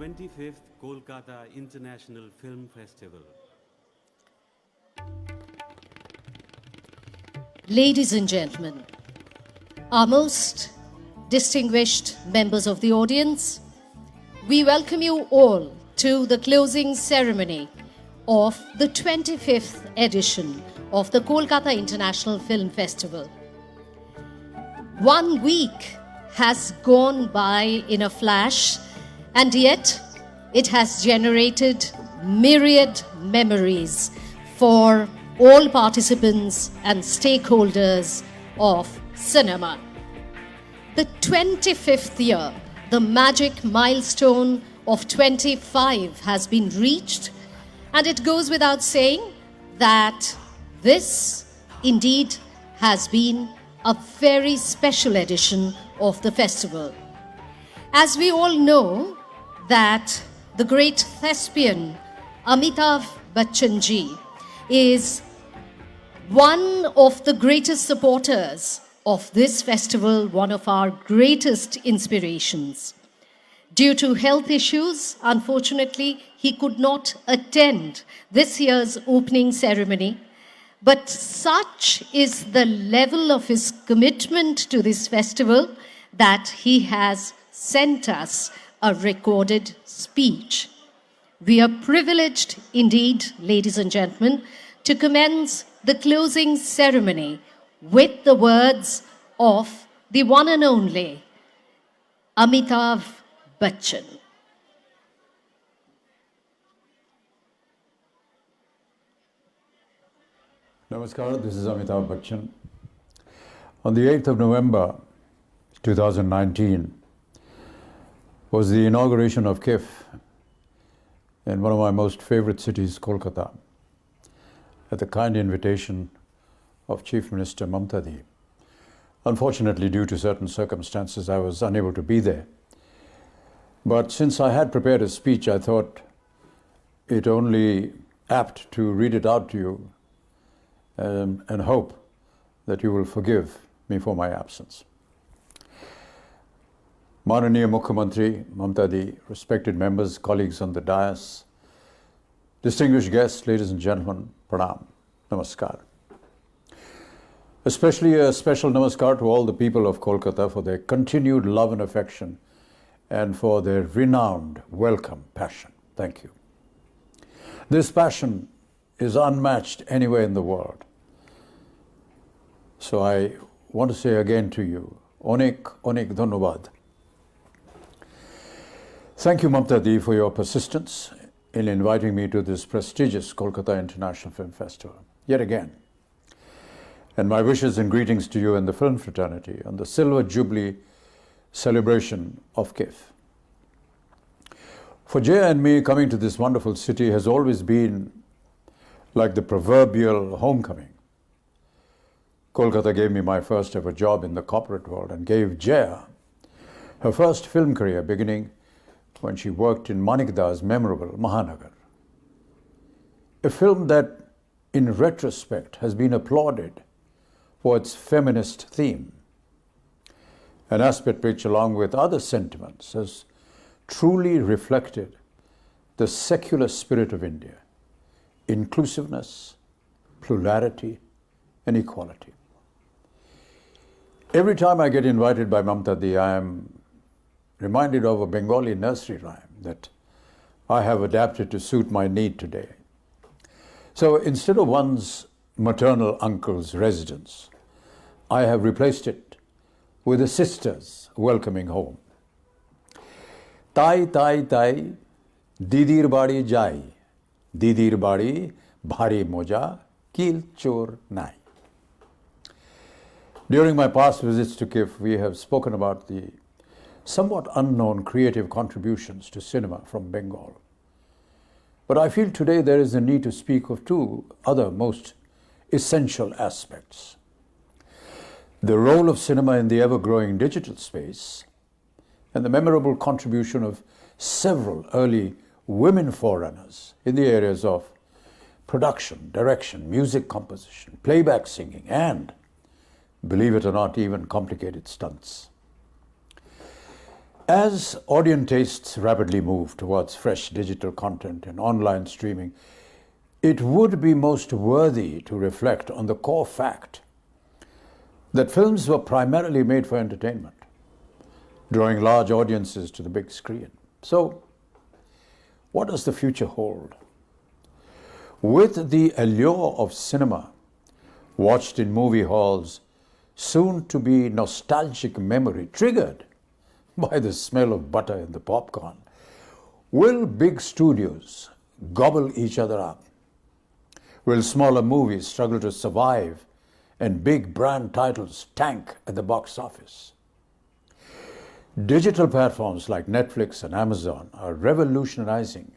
25th Kolkata International Film Festival. Ladies and gentlemen, our most distinguished members of the audience, we welcome you all to the closing ceremony of the 25th edition of the Kolkata International Film Festival. 1 week has gone by in a flash, and yet it has generated myriad memories for all participants and stakeholders of cinema. The 25th year, the magic milestone of 25 has been reached, and it goes without saying that this indeed has been a very special edition of the festival. As we all know that the great thespian Amitabh Bachchan ji is one of the greatest supporters of this festival, one of our greatest inspirations. Due to health issues, unfortunately, he could not attend this year's opening ceremony. But such is the level of his commitment to this festival that he has sent us a recorded speech. We are privileged indeed, ladies and gentlemen, to commence the closing ceremony with the words of the one and only Amitabh Bachchan. Namaskar, this is Amitabh Bachchan. On the 8th of November 2019 was the inauguration of KIF in one of my most favorite cities, Kolkata, at the kind invitation of Chief Minister Mamta Di. Unfortunately, due to certain circumstances, I was unable to be there. But since I had prepared a speech, I thought it only apt to read it out to you and hope that you will forgive me for my absence. Mananiya Mukhyamantri Mamta Di, respected members, colleagues on the dais, distinguished guests, ladies and gentlemen, pranam, namaskar. Especially a special namaskar to all the people of Kolkata for their continued love and affection and for their renowned welcome passion. Thank you. This passion is unmatched anywhere in the world. So I want to say again to you, onek dhanyavad. Thank you, Mamta Di, for your persistence in inviting me to this prestigious Kolkata International Film Festival, yet again. And my wishes and greetings to you and the film fraternity on the Silver Jubilee celebration of KIF. For Jaya and me, coming to this wonderful city has always been like the proverbial homecoming. Kolkata gave me my first ever job in the corporate world and gave Jaya her first film career, beginning when she worked in Manikda's memorable Mahanagar. A film that, in retrospect, has been applauded for its feminist theme, an aspect which, along with other sentiments, has truly reflected the secular spirit of India: inclusiveness, plurality, and equality. Every time I get invited by Mamta Di, I am reminded of a Bengali nursery rhyme that I have adapted to suit my need today. So instead of one's maternal uncle's residence, I have replaced it with a sister's welcoming home. Tai tai tai, didir badi jai, didir badi bhari moja, kil chor nai. During my past visits to KIF, we have spoken about the somewhat unknown creative contributions to cinema from Bengal. But I feel today there is a need to speak of two other most essential aspects: the role of cinema in the ever-growing digital space and the memorable contribution of several early women forerunners in the areas of production, direction, music composition, playback singing, and, believe it or not, even complicated stunts. As audience tastes rapidly move towards fresh digital content and online streaming, it would be most worthy to reflect on the core fact that films were primarily made for entertainment, drawing large audiences to the big screen. So, what does the future hold? With the allure of cinema, watched in movie halls, soon to be nostalgic memory triggered by the smell of butter in the popcorn, will big studios gobble each other up? Will smaller movies struggle to survive and big brand titles tank at the box office? Digital platforms like Netflix and Amazon are revolutionizing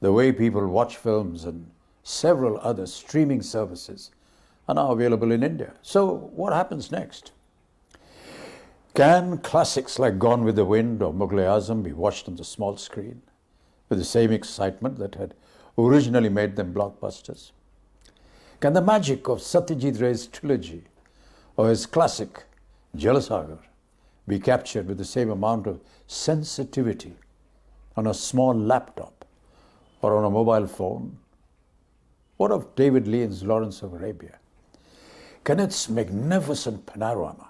the way people watch films, and several other streaming services are now available in India. So what happens next? Can classics like Gone with the Wind or Mughal-e-Azam be watched on the small screen with the same excitement that had originally made them blockbusters? Can the magic of Satyajit Ray's trilogy or his classic Jalasagar be captured with the same amount of sensitivity on a small laptop or on a mobile phone? What of David Lean's Lawrence of Arabia? Can its magnificent panorama,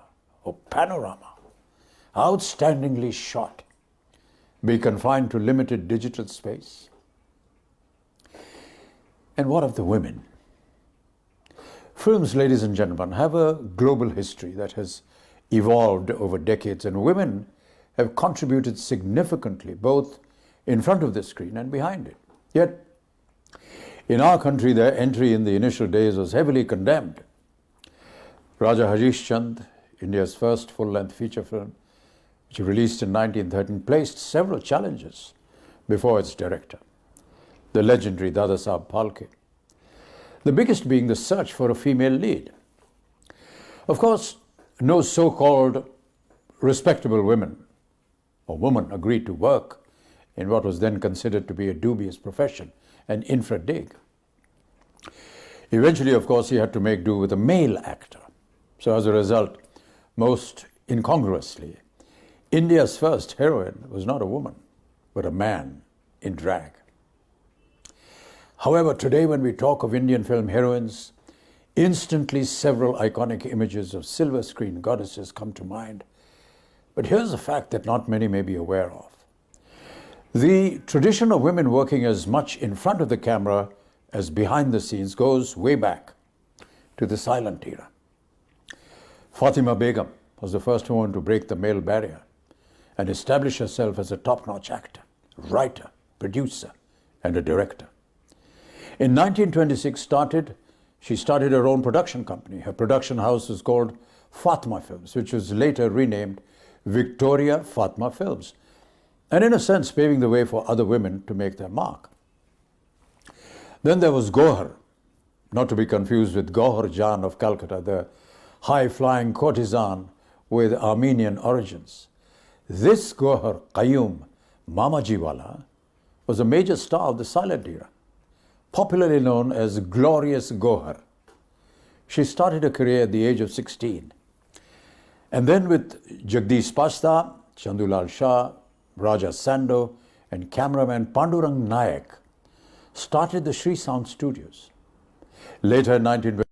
outstandingly shot, be confined to limited digital space? And what of the women? Films, ladies and gentlemen, have a global history that has evolved over decades, and women have contributed significantly both in front of the screen and behind it. Yet, in our country, their entry in the initial days was heavily condemned. Raja Harish Chand, India's first full-length feature film, which released in 1913, placed several challenges before its director, the legendary Dada Saheb Phalke. The biggest being the search for a female lead. Of course, no so-called respectable women or woman agreed to work in what was then considered to be a dubious profession, an infra dig. Eventually, of course, he had to make do with a male actor. So as a result, most incongruously, India's first heroine was not a woman, but a man in drag. However, today when we talk of Indian film heroines, instantly several iconic images of silver screen goddesses come to mind. But here's a fact that not many may be aware of. The tradition of women working as much in front of the camera as behind the scenes goes way back to the silent era. Fatima Begum was the first woman to break the male barrier and establish herself as a top-notch actor, writer, producer, and a director. In 1926, she started her own production company. Her production house was called Fatma Films, which was later renamed Victoria Fatma Films, and in a sense paving the way for other women to make their mark. Then there was Gohar, not to be confused with Gohar Jan of Calcutta, the high-flying courtesan with Armenian origins. This Gohar Qayyum Mamajiwala was a major star of the silent era, popularly known as Glorious Gohar. She started her career at the age of 16. And then with Jagdish Pasta, Chandulal Shah, Raja Sando, and cameraman Pandurang Nayak, started the Shri Sound Studios. Later in 1920,